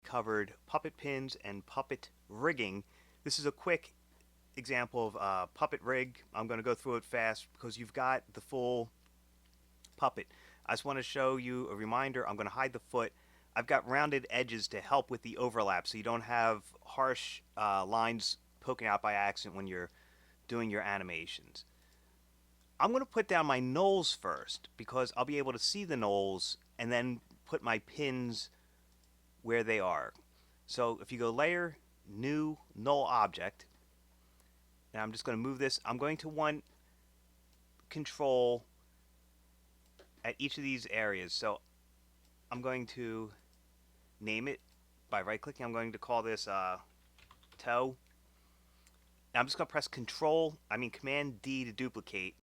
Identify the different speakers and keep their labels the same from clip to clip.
Speaker 1: covered puppet pins and puppet rigging. This is a quick example of puppet rig. I'm going to go through it fast because you've got the full puppet. I just want to show you a reminder. I'm going to hide the foot. I've got rounded edges to help with the overlap so you don't have harsh lines poking out by accident when you're doing your animations. I'm going to put down my nulls first because I'll be able to see the nulls and then put my pins where they are. So if you go Layer, New, Null Object, and I'm just going to move this. I'm going to want control at each of these areas. So I'm going to name it by right-clicking. I'm going to call this toe. And I'm just going to press Command D to duplicate.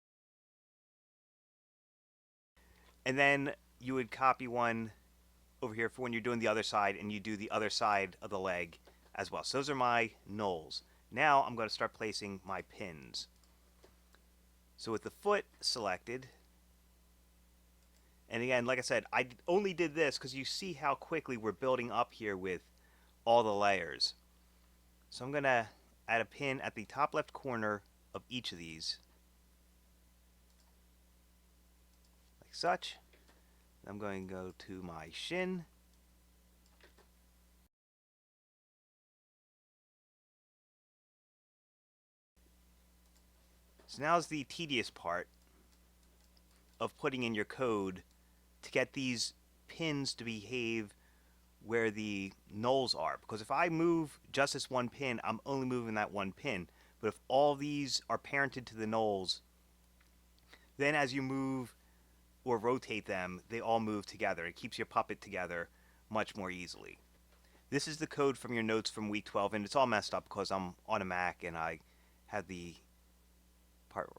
Speaker 1: And then you would copy one over here for when you're doing the other side, and you do the other side of the leg as well. So those are my nulls. Now I'm going to start placing my pins. So with the foot selected, and again, like I said, I only did this because you see how quickly we're building up here with all the layers. So I'm going to add a pin at the top left corner of each of these, like such. I'm going to go to my shin. So now's the tedious part of putting in your code to get these pins to behave where the nulls are. Because if I move just this one pin, I'm only moving that one pin. But if all these are parented to the nulls, then as you move or rotate them, they all move together. It keeps your puppet together much more easily. This is the code from your notes from week 12, and it's all messed up because I'm on a Mac and I had the part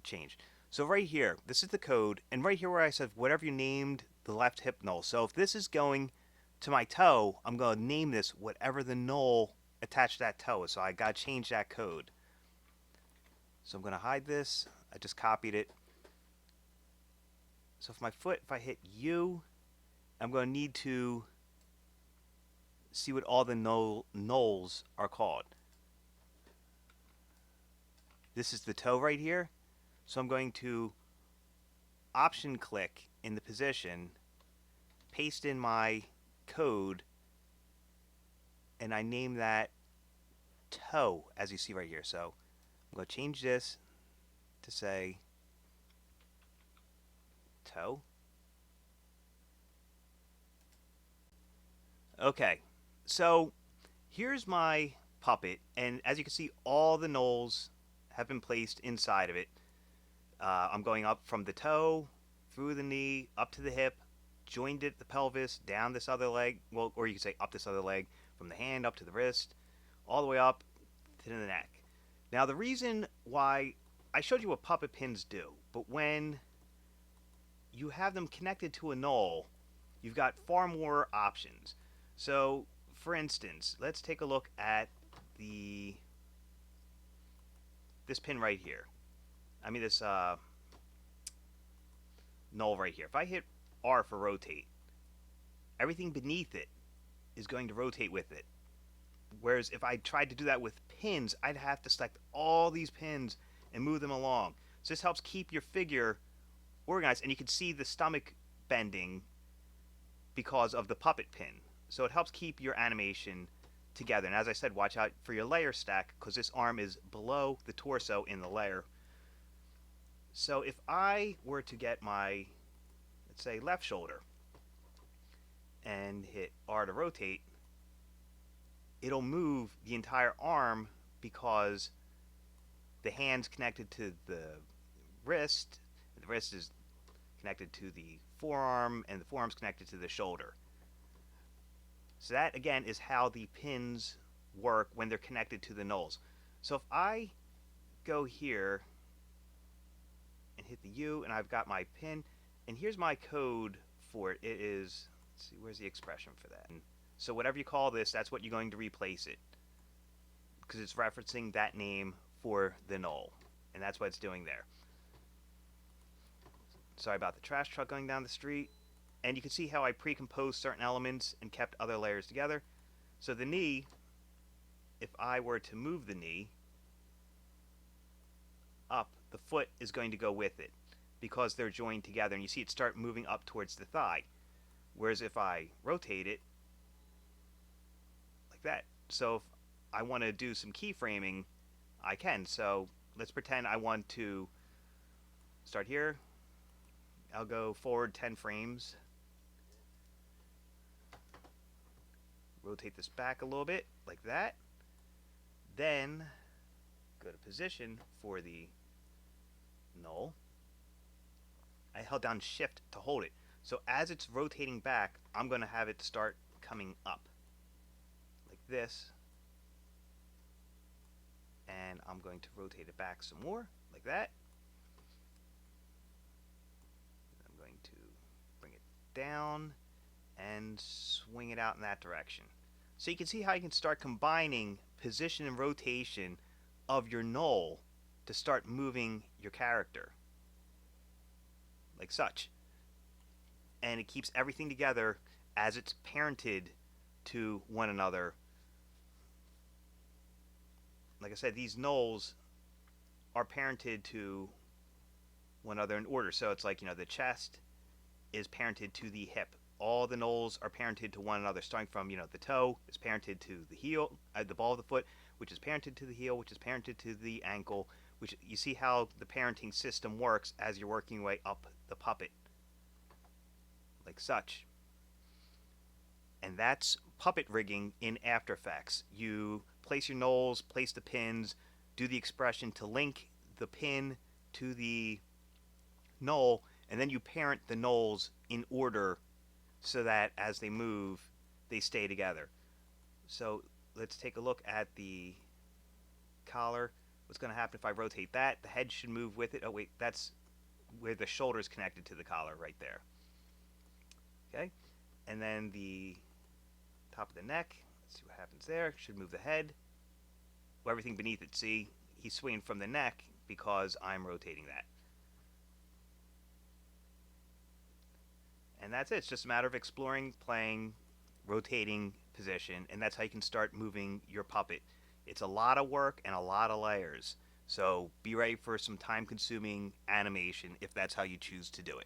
Speaker 1: changed. So right here, this is the code, and right here where I said whatever you named the left hip null. So if this is going to my toe, I'm going to name this whatever the null attached to that toe is. So I got to change that code. So I'm going to hide this. I just copied it. So if I hit U, I'm going to need to see what all the nulls are called. This is the toe right here. So I'm going to option click in the position, paste in my code, and I name that toe, as you see right here. So I'm going to change this to say toe. Okay, so here's my puppet, and as you can see, all the nulls have been placed inside of it. I'm going up from the toe, through the knee, up to the hip, joined it, the pelvis, down this other leg, well, or you can say up this other leg, from the hand up to the wrist, all the way up to the neck. Now the reason why I showed you what puppet pins do, but when you have them connected to a null, you've got far more options. So for instance, let's take a look at this pin right here. I mean this null right here. If I hit R for rotate, everything beneath it is going to rotate with it. Whereas if I tried to do that with pins, I'd have to select all these pins and move them along. So this helps keep your figure organized, and you can see the stomach bending because of the puppet pin. So it helps keep your animation together. And as I said, watch out for your layer stack because this arm is below the torso in the layer. So if I were to get my, let's say, left shoulder and hit R to rotate, it'll move the entire arm because the hand's connected to the wrist is connected to the forearm, and the forearm's connected to the shoulder. So that, again, is how the pins work when they're connected to the nulls. So if I go here and hit the U, and I've got my pin, and here's my code for it. It is, let's see, where's the expression for that? So whatever you call this, that's what you're going to replace it, because it's referencing that name for the null, and that's what it's doing there. Sorry about the trash truck going down the street. And you can see how I pre-composed certain elements and kept other layers together. So the knee, if I were to move the knee up, the foot is going to go with it because they're joined together, and you see it start moving up towards the thigh. Whereas if I rotate it like that, so if I want to do some keyframing, I can. So let's pretend I want to start here. I'll go forward 10 frames. Rotate this back a little bit, like that. Then go to position for the null. I held down shift to hold it. So as it's rotating back, I'm going to have it start coming up. Like this. And I'm going to rotate it back some more, like that. I'm going to bring it down and swing it out in that direction. So you can see how you can start combining position and rotation of your null to start moving your character. Like such. And it keeps everything together as it's parented to one another. Like I said, these nulls are parented to one another in order. So it's like, the chest is parented to the hip. All the nulls are parented to one another, starting from, the toe is parented to the heel, the ball of the foot, which is parented to the heel, which is parented to the ankle, which you see how the parenting system works as you're working your way up the puppet. Like such. And that's puppet rigging in After Effects. You place your nulls, place the pins, do the expression to link the pin to the null, and then you parent the nulls in order so that as they move, they stay together. So let's take a look at the collar. What's going to happen if I rotate that? The head should move with it. Oh wait, that's where the shoulder is connected to the collar right there. Okay, and then the top of the neck, let's see what happens there. Should move the head. Well, everything beneath it, see, he's swinging from the neck because I'm rotating that. And that's it. It's just a matter of exploring, playing, rotating position, and that's how you can start moving your puppet. It's a lot of work and a lot of layers. So be ready for some time-consuming animation if that's how you choose to do it.